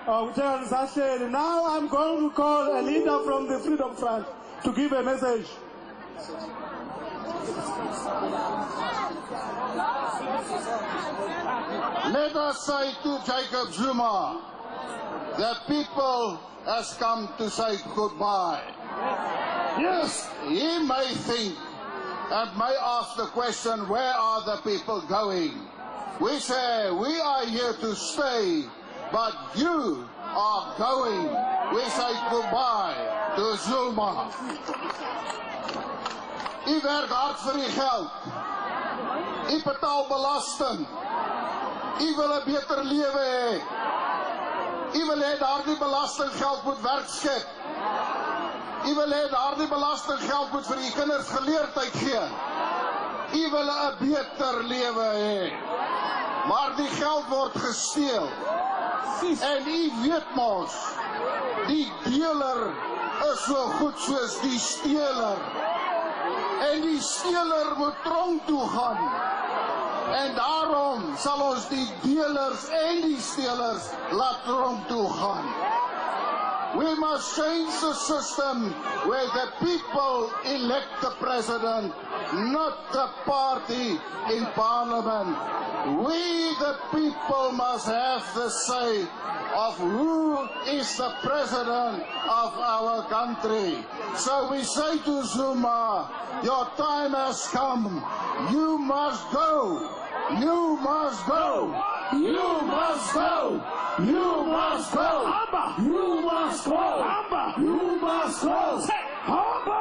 Now I'm going to call a leader from the Freedom Front to give a message. Let us say to Jacob Zuma, the people has come to say goodbye. Yes, he may think and may ask the question, where are the people going? We say, we are here to stay, but you are going. We say goodbye to Zuma. U werk hard vir die geld. U betaal belasting. U wil 'n beter lewe hê. U wil hê daardie belastinggeld moet werk skep. U wil hê daardie belastinggeld moet vir u kinders geleerdheid gee. U wil 'n beter lewe hê. Maar die geld word gesteel. En u weet mos, die deler is so goed soos die steler. En die steler moet tronk toe gaan. En daarom sal ons die delers en die stelers laat tronk toe gaan. We must change the system where the people elect the president, not the party in parliament. We, the people, must have the say of who is the president of our country. So we say to Zuma, your time has come. You must go. You must go. You must go. You must go. You must go. You must go.